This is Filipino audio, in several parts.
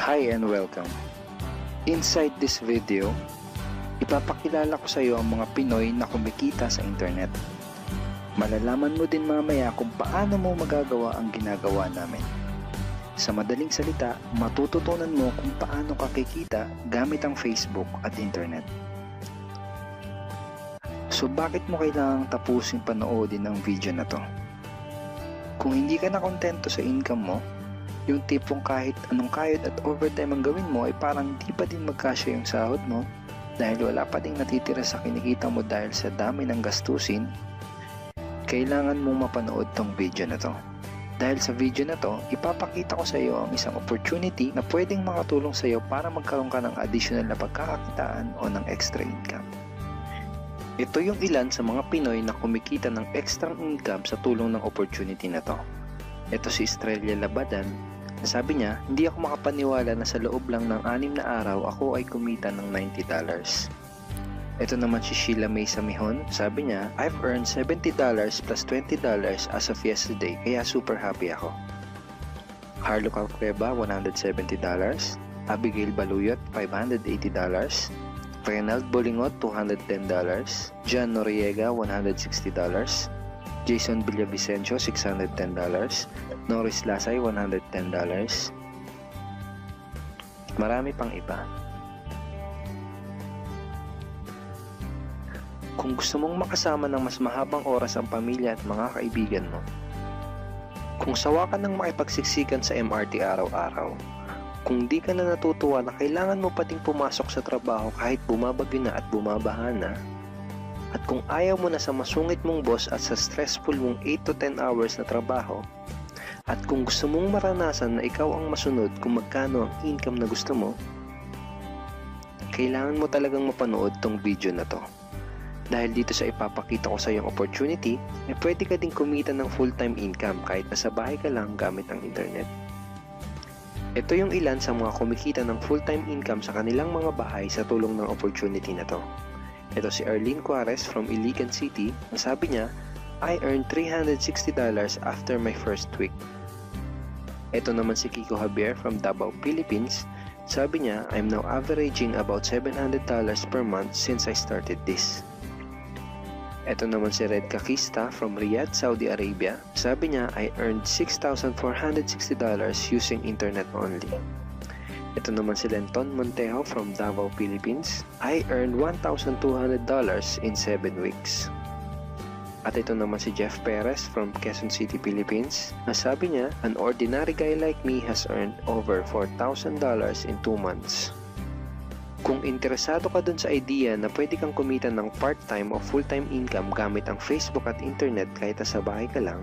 Hi and welcome. Inside this video, ipapakilala ko sa iyo ang mga Pinoy na kumikita sa internet. Malalaman mo din mamaya kung paano mo magagawa ang ginagawa namin. Sa madaling salita, matututunan mo kung paano ka kikita gamit ang Facebook at internet. So bakit mo kailangang tapusin panoodin ang video na to? Kung hindi ka na kontento sa income mo, yung tipong kahit anong kayod at overtime ang gawin mo ay parang di pa din magkasya yung sahod mo dahil wala pa ding natitira sa kinikita mo dahil sa dami ng gastusin, kailangan mong mapanood tong video na to. Dahil sa video na to, ipapakita ko sa iyo ang isang opportunity na pwedeng makatulong sa iyo para magkaroon ka ng additional na pagkakakitaan o ng extra income. Ito yung ilan sa mga Pinoy na kumikita ng extra income sa tulong ng opportunity na to. Ito si Estrella Labadan. Sabi niya, hindi ako makapaniwala na sa loob lang ng 6 na araw ako ay kumita ng $90. Ito naman si Sheila May Samihon. Sabi niya, I've earned $70 plus $20 as of yesterday kaya super happy ako. Harlo Calcreba, $170. Abigail Baluyot, $580. Reynald Bolingot, $210. John Noriega, $160. Jason Villavicencio, $610. Norris Lasay, $110. Marami pang iba. Kung gusto mong makasama ng mas mahabang oras ang pamilya at mga kaibigan mo, kung sawa ka ng makipagsiksikan sa MRT araw-araw, kung di ka na natutuwa na kailangan mo pating pumasok sa trabaho kahit bumabagyo na at bumabaha na, at kung ayaw mo na sa masungit mong boss at sa stressful mong 8 to 10 hours na trabaho, at kung gusto mong maranasan na ikaw ang masunod kung magkano ang income na gusto mo, kailangan mo talagang mapanood tong video na to. Dahil dito sa ipapakita ko sa iyong opportunity, ay pwede ka ding kumita ng full-time income kahit nasa bahay ka lang gamit ang internet. Ito yung ilan sa mga kumikita ng full-time income sa kanilang mga bahay sa tulong ng opportunity na to. Ito si Arlene Juarez from Iligan City. Sabi niya, I earned $360 after my first week. Ito naman si Kiko Javier from Davao, Philippines. Sabi niya, I'm now averaging about $700 per month since I started this. Ito naman si Red Kakista from Riyadh, Saudi Arabia. Sabi niya, I earned $6,460 using internet only. Ito naman si Lenton Montejo from Davao, Philippines. I earned $1,200 in 7 weeks. At ito naman si Jeff Perez from Quezon City, Philippines. Sabi niya, an ordinary guy like me has earned over $4,000 in 2 months. Kung interesado ka dun sa idea na pwede kang kumita ng part-time o full-time income gamit ang Facebook at internet kahit sa bahay ka lang,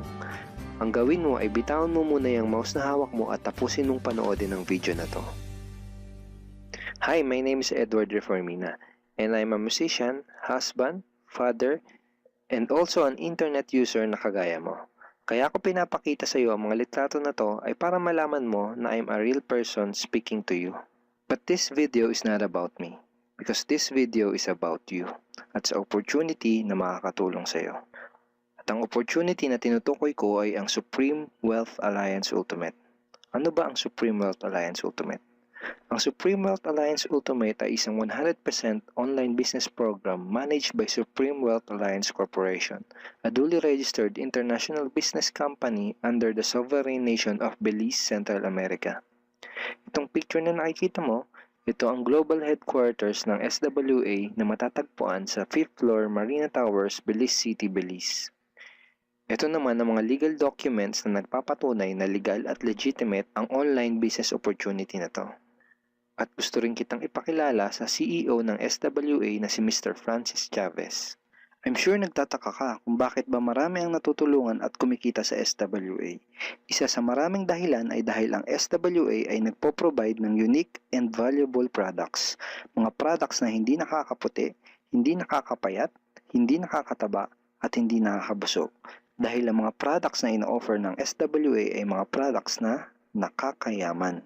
ang gawin mo ay bitawan mo muna yung mouse na hawak mo at tapusin mong panoodin ang video na to. Hi, my name is Edward Reformina, and I'm a musician, husband, father, and also an internet user na kagaya mo. Kaya ako pinapakita sa iyo ang mga litrato na to ay para malaman mo na I'm a real person speaking to you. But this video is not about me, because this video is about you at sa opportunity na makakatulong sa iyo. At ang opportunity na tinutukoy ko ay ang Supreme Wealth Alliance Ultimate. Ano ba ang Supreme Wealth Alliance Ultimate? Ang Supreme Wealth Alliance Ultimate ay isang 100% online business program managed by Supreme Wealth Alliance Corporation, a duly registered international business company under the sovereign nation of Belize, Central America. Itong picture na nakikita mo, ito ang global headquarters ng SWA na matatagpuan sa 5th floor Marina Towers, Belize City, Belize. Ito naman ang mga legal documents na nagpapatunay na legal at legitimate ang online business opportunity na to. At gusto rin kitang ipakilala sa CEO ng SWA na si Mr. Francis Chavez. I'm sure nagtataka ka kung bakit ba marami ang natutulungan at kumikita sa SWA. Isa sa maraming dahilan ay dahil ang SWA ay nagpo-provide ng unique and valuable products. Mga products na hindi nakakaputi, hindi nakakapayat, hindi nakakataba, at hindi nakakabusog. Dahil ang mga products na ino-offer ng SWA ay mga products na nakakayaman.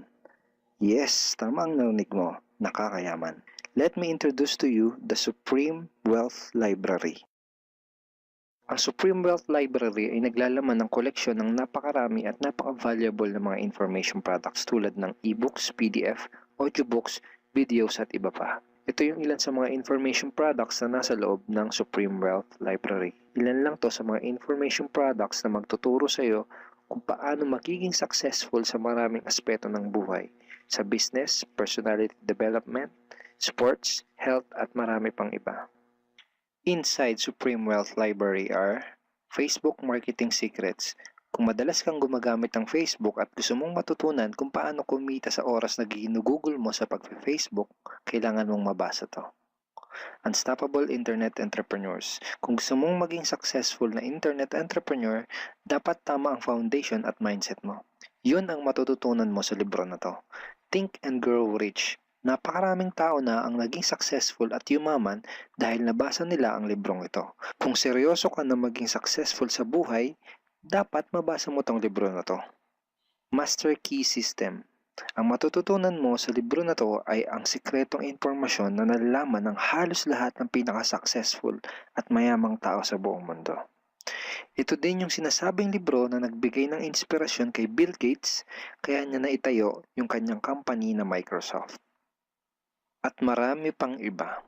Yes, tama ang narinig mo, nakakayaman. Let me introduce to you the Supreme Wealth Library. Ang Supreme Wealth Library ay naglalaman ng koleksyon ng napakarami at napaka-valuable na mga information products tulad ng e-books, PDF, audiobooks, videos at iba pa. Ito yung ilan sa mga information products na nasa loob ng Supreme Wealth Library. Ilan lang to sa mga information products na magtuturo sa iyo kung paano magiging successful sa maraming aspeto ng buhay, sa business, personality development, sports, health at marami pang iba. Inside Supreme Wealth Library are Facebook Marketing Secrets. Kung madalas kang gumagamit ng Facebook at gusto mong matutunan kung paano kumita sa oras na ginugugol mo sa pag-Facebook, kailangan mong mabasa to. Unstoppable Internet Entrepreneurs. Kung gusto mong maging successful na internet entrepreneur, dapat tama ang foundation at mindset mo. Yun ang matututunan mo sa libro na to. Think and Grow Rich. Napakaraming tao na ang naging successful at yumaman dahil nabasa nila ang librong ito. Kung seryoso ka na maging successful sa buhay, dapat mabasa mo tong libro na to. Master Key System. Ang matututunan mo sa libro na to ay ang sikretong impormasyon na nalalaman ng halos lahat ng pinaka-successful at mayamang tao sa buong mundo. Ito din yung sinasabing libro na nagbigay ng inspirasyon kay Bill Gates, kaya niya naitayo yung kanyang company na Microsoft. At marami pang iba.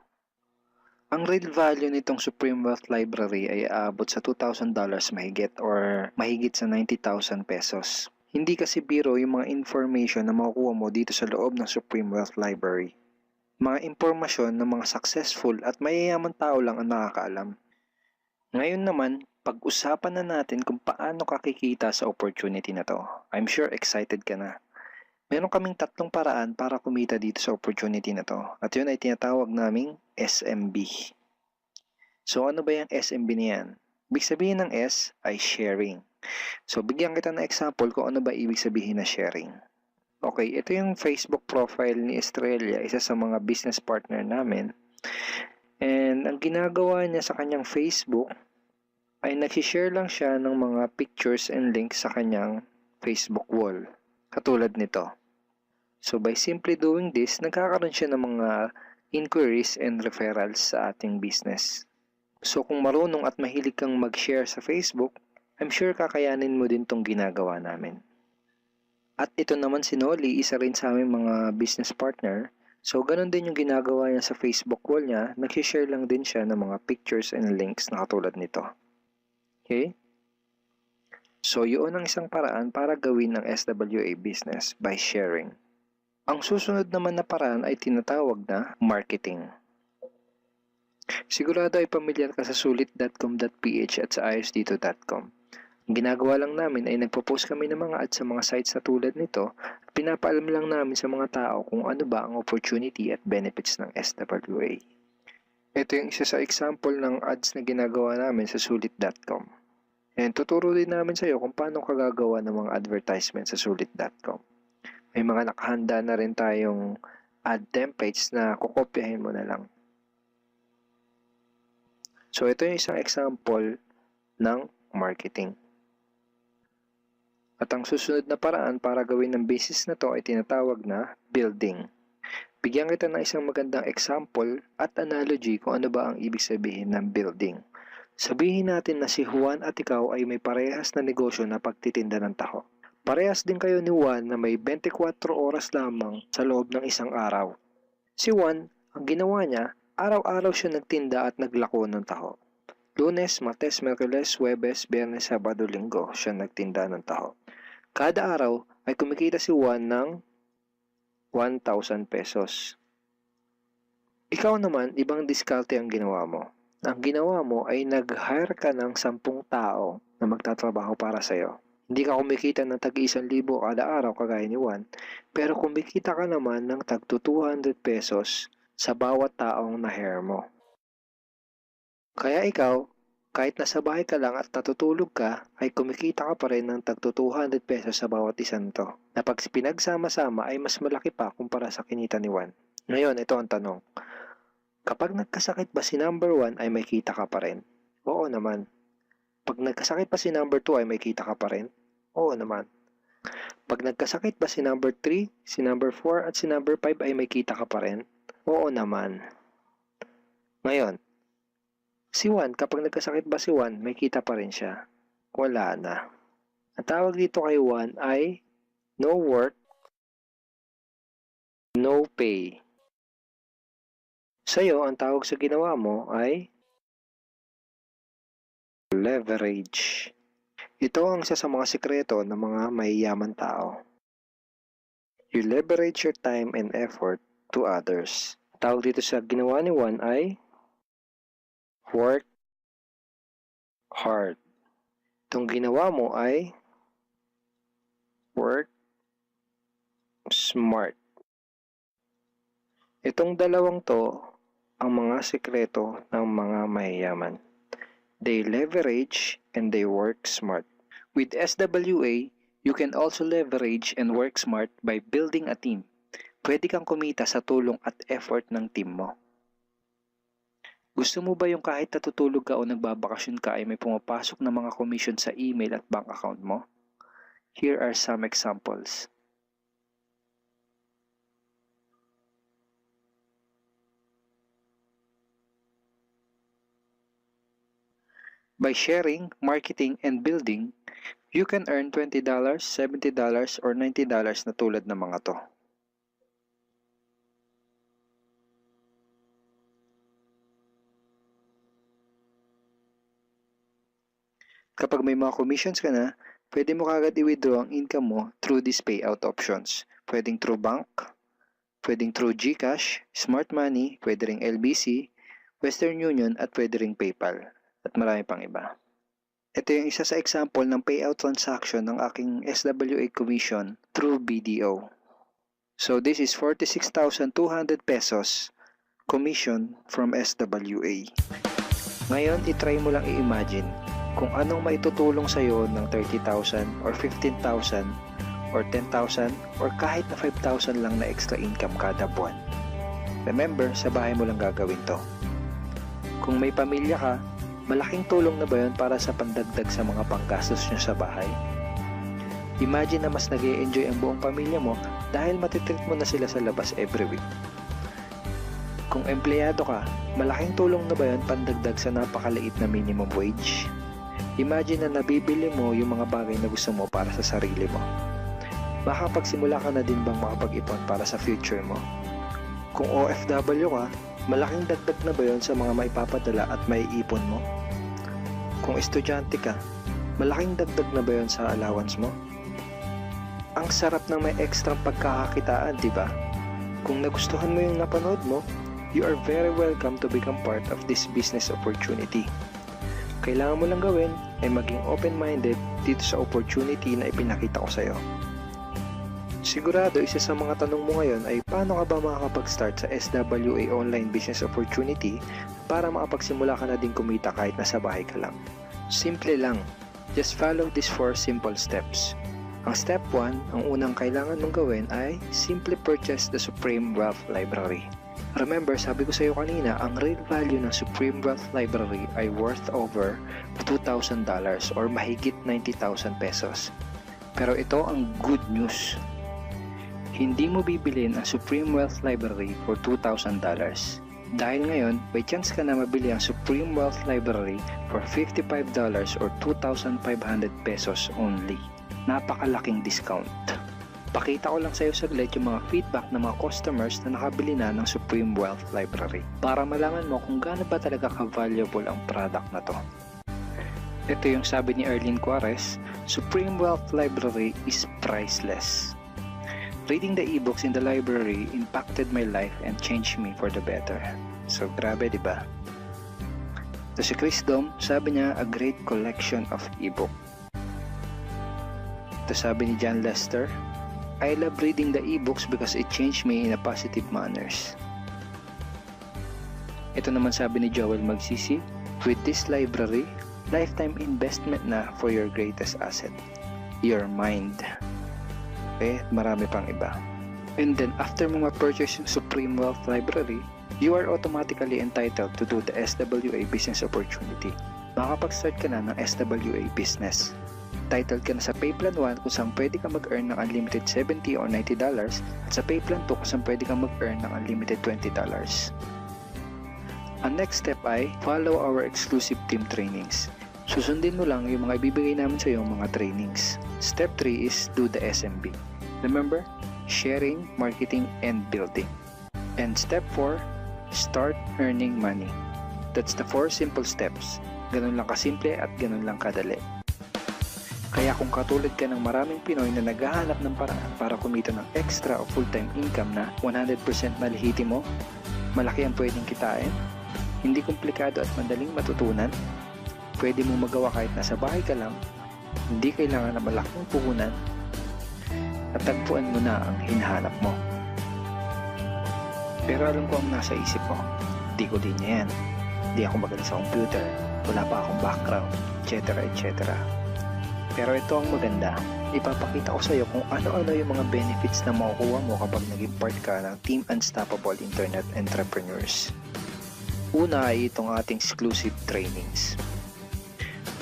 Ang real value nitong Supreme Wealth Library ay aabot sa $2,000 mahigit or mahigit sa 90,000 pesos. Hindi kasi biro yung mga information na makukuha mo dito sa loob ng Supreme Wealth Library. Mga impormasyon ng mga successful at mayayaman tao lang ang nakakaalam. Ngayon naman, pag-usapan na natin kung paano ka kikita sa opportunity na to. I'm sure excited ka na. Meron kaming 3 paraan para kumita dito sa opportunity na to. At yun ay tinatawag naming SMB. So ano ba yung SMB niyan? Ibig sabihin ng S ay sharing. So bigyan kita ng example kung ano ba ibig sabihin na sharing. Okay, ito yung Facebook profile ni Estrella, isa sa mga business partner namin. And ang ginagawa niya sa kanyang Facebook ay nag-share lang siya ng mga pictures and links sa kanyang Facebook wall. Katulad nito. So by simply doing this, nagkakaroon siya ng mga inquiries and referrals sa ating business. So kung marunong at mahilig kang mag-share sa Facebook, I'm sure kakayanin mo din tong ginagawa namin. At ito naman si Nolly, isa rin sa aming mga business partner. So ganun din yung ginagawa niya sa Facebook wall niya, nag-share lang din siya ng mga pictures and links na katulad nito. Okay? So yun ang isang paraan para gawin ang SWA business by sharing. Ang susunod naman na paraan ay tinatawag na marketing. Sigurado ay pamilyar ka sa sulit.com.ph at sa ayosdito.com. Ang ginagawa lang namin ay nagpo-post kami ng mga ads sa mga sites na tulad nito at pinapaalam lang namin sa mga tao kung ano ba ang opportunity at benefits ng SWA. Ito yung isa sa example ng ads na ginagawa namin sa sulit.com. And tuturo din namin sa iyo kung paano ka gagawa ng mga advertisement sa sulit.com. May mga nakahanda na rin tayong ad templates na kukopyahin mo na lang. So ito yung isang example ng marketing. At ang susunod na paraan para gawin ng business na to ay tinatawag na building. Bigyan kita ng isang magandang example at analogy kung ano ba ang ibig sabihin ng building. Sabihin natin na si Juan at ikaw ay may parehas na negosyo na pagtitinda ng taho. Parehas din kayo ni Juan na may 24 oras lamang sa loob ng isang araw. Si Juan, ang ginawa niya, araw-araw siya nagtinda at naglako ng taho. Lunes, Martes, Miyerkules, Huwebes, Biyernes, Sabado, Linggo siya nagtinda ng taho. Kada araw ay kumikita si Juan ng 1,000 pesos. Ikaw naman, ibang diskarte ang ginawa mo. Ang ginawa mo ay nag-hire ka ng 10 tao na magtatrabaho para sa'yo. Hindi ka kumikita ng tag-1,000 kada araw kagaya ni Juan, pero kumikita ka naman ng tag 200 pesos sa bawat taong na-hire mo. Kaya ikaw, kahit nasa bahay ka lang at natutulog ka, ay kumikita ka pa rin ng tag 200 pesos sa bawat isang to, na pag pinagsama-sama ay mas malaki pa kumpara sa kinita ni Juan. Ngayon, ito ang tanong. Kapag nagkasakit ba si number 1 ay may kita ka pa rin? Oo naman. Pag nagkasakit pa si number 2 ay may kita ka pa rin? Oo naman. Pag nagkasakit ba si number 3, si number 4 at si number 5 ay may kita ka pa rin? Oo naman. Ngayon, Si Juan, kapag nagkasakit ba si Juan, may kita pa rin siya? Wala na. Ang tawag dito kay Juan ay no work, no pay. Sa'yo, ang tawag sa ginawa mo ay leverage. Ito ang isa sa mga sikreto ng mga mayayaman tao. You leverage your time and effort to others. Tawag dito sa ginawa ni Juan ay work hard. Itong ginawa mo ay work smart. Itong dalawang to ang mga sikreto ng mga mayayaman. They leverage and they work smart. With SWA, you can also leverage and work smart by building a team. Pwede kang kumita sa tulong at effort ng team mo. Gusto mo ba yung kahit natutulog ka o nagbabakasyon ka ay may pumapasok na mga commission sa email at bank account mo? Here are some examples. By sharing, marketing, and building, you can earn $20, $70, or $90 na tulad ng mga to. Kapag may mga commissions ka na, pwede mo kagad i-withdraw ang income mo through these payout options. Pwedeng through bank, pwedeng through GCash, Smart Money, pwede ring LBC, Western Union, at pwede ring PayPal. At marami pang iba. Ito yung isa sa example ng payout transaction ng aking SWA commission through BDO. So this is 46,200 pesos commission from SWA. Ngayon, itry mo lang i-imagine kung anong maitutulong sa'yo ng 30,000 or 15,000 or 10,000 or kahit na 5,000 lang na extra income kada buwan. Remember, sa bahay mo lang gagawin to. Kung may pamilya ka, malaking tulong na ba yun para sa pandagdag sa mga panggastos nyo sa bahay? Imagine na mas nag-e-enjoy ang buong pamilya mo dahil matitreat mo na sila sa labas every week. Kung empleyado ka, malaking tulong na ba yun pandagdag sa napakaliit na minimum wage? Imagine na nabibili mo yung mga bagay na gusto mo para sa sarili mo. Makapagsimula ka na din bang makapag-ipon para sa future mo? Kung OFW ka, malaking dagdag na ba yun sa mga maipapadala at maiipon mo? Kung estudyante ka, malaking dagdag na ba yun sa allowance mo? Ang sarap ng may extra pagkakakitaan, di ba? Kung nagustuhan mo yung napanood mo, you are very welcome to become part of this business opportunity. Kailangan mo lang gawin ay maging open-minded dito sa opportunity na ipinakita ko sa'yo. Sigurado isa sa mga tanong mo ngayon ay paano ka ba makakapag-start sa SWA online business opportunity para makapagsimula ka na din kumita kahit nasa bahay ka lang. Simple lang. Just follow these 4 simple steps. Ang step 1, ang unang kailangan mong gawin ay simply purchase the Supreme Wealth Library. Remember, sabi ko sa iyo kanina, ang real value ng Supreme Wealth Library ay worth over $2,000 or mahigit 90,000 pesos. Pero ito ang good news. Hindi mo bibilin ang Supreme Wealth Library for $2,000. Dahil ngayon, may chance ka na mabili ang Supreme Wealth Library for $55 or 2,500 pesos only. Napakalaking discount. Pakita ko lang sa iyo saglit yung mga feedback ng mga customers na nakabili na ng Supreme Wealth Library para malaman mo kung gaano ba talaga ka-valuable ang product na to. Ito yung sabi ni Erlene Juarez, Supreme Wealth Library is priceless. Reading the ebooks in the library impacted my life and changed me for the better. So grabe, di ba? Ito si Chris Dom, sabi niya, a great collection of ebook. Ito sabi ni John Lester, I love reading the ebooks because it changed me in a positive manners. Ito naman sabi ni Joel Magsisi, with this library, lifetime investment na for your greatest asset, your mind. Okay, marami pang iba. And then after mo ma-purchase yung Supreme Wealth Library, you are automatically entitled to do the SWA business opportunity. Makapag-start ka na ng SWA business. Titled ka na sa Payplan 1 kung saan pwede ka mag-earn ng unlimited $70 or $90 at sa Payplan 2 kung saan pwede ka mag-earn ng unlimited $20. Ang next step ay follow our exclusive team trainings. Susundin mo lang yung mga ibibigay namin sa iyo mga trainings. Step 3 is do the SMB. Remember, sharing, marketing, and building. And step 4, start earning money. That's the 4 simple steps. Ganun lang kasimple at ganun lang kadali. Kaya kung katulad ka ng maraming Pinoy na naghahanap ng paraan para kumita ng extra o full-time income na 100% malihiti mo, malaki ang pwedeng kitain, hindi komplikado at madaling matutunan, pwede mong magawa kahit nasa bahay ka lang, hindi kailangan na malaking puhunan, at tagpuan mo na ang hinahanap mo. Pero alam ko ang nasa isip mo, di ko din yan, di ako magaling sa computer, wala pa akong background, etc. etc. Pero ito ang maganda, ipapakita ko sa iyo kung ano-ano yung mga benefits na makukuha mo kapag naging part ka ng Team Unstoppable Internet Entrepreneurs. Una ay itong ating exclusive trainings.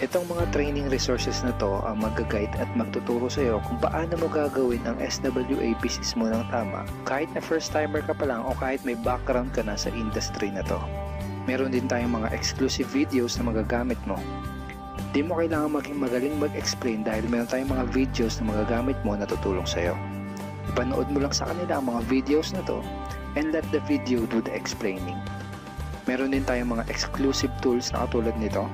Itong mga training resources na to ang mag-guide at magtuturo sa iyo kung paano mo gagawin ang SWA business mo ng tama kahit na first timer ka pa lang o kahit may background ka na sa industry na to. Meron din tayong mga exclusive videos na magagamit mo. Di mo kailangan maging magaling mag-explain dahil meron tayong mga videos na magagamit mo na tutulong sa'yo. Ipanood mo lang sa kanila ang mga videos na to and let the video do the explaining. Meron din tayong mga exclusive tools na katulad nito.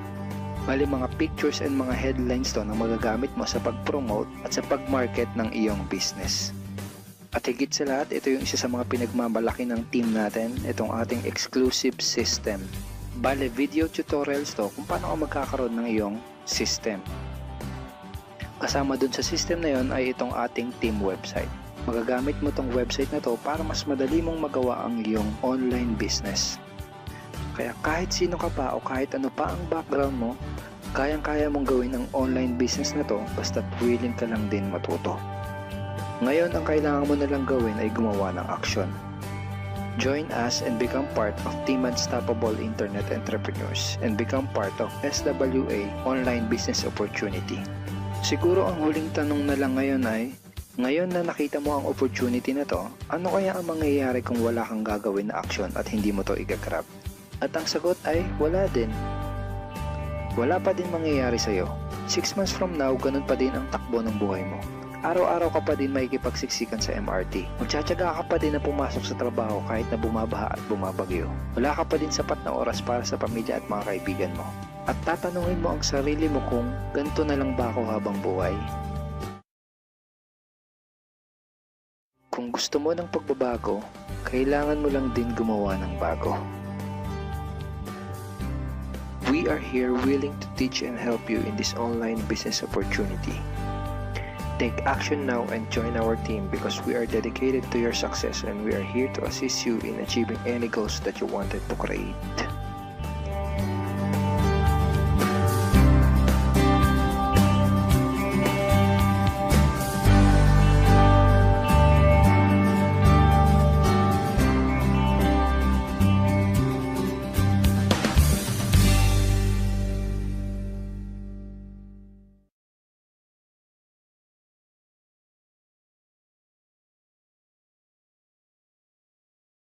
Bali mga pictures and mga headlines to na magagamit mo sa pag-promote at sa pag-market ng iyong business. At higit sa lahat, ito yung isa sa mga pinagmamalaki ng team natin, itong ating exclusive system. Bale, video tutorials to kung paano ka magkakaroon ng iyong system. Kasama dun sa system na yon ay itong ating team website. Magagamit mo tong website na to para mas madali mong magawa ang iyong online business. Kaya kahit sino ka pa o kahit ano pa ang background mo, kayang-kaya mong gawin ang online business na to basta't willing ka lang din matuto. Ngayon, ang kailangan mo na lang gawin ay gumawa ng action. Join us and become part of Team Unstoppable Internet Entrepreneurs and become part of SWA Online Business Opportunity. Siguro ang huling tanong na lang ngayon ay, ngayon na nakita mo ang opportunity na to, ano kaya ang mangyayari kung wala kang gagawin na action at hindi mo to igagrab? At ang sagot ay, wala din. Wala pa din mangyayari sa'yo. 6 months from now, ganun pa din ang takbo ng buhay mo. Araw-araw ka pa din makikipagsiksikan sa MRT. Magtsatsaga ka pa din na pumasok sa trabaho kahit na bumabaha at bumabagyo. Wala ka pa din sapat na oras para sa pamilya at mga kaibigan mo. At tatanungin mo ang sarili mo kung ganito na lang ba ako habang buhay? Kung gusto mo ng pagbabago, kailangan mo lang din gumawa ng bago. We are here willing to teach and help you in this online business opportunity. Take action now and join our team because we are dedicated to your success and we are here to assist you in achieving any goals that you wanted to create.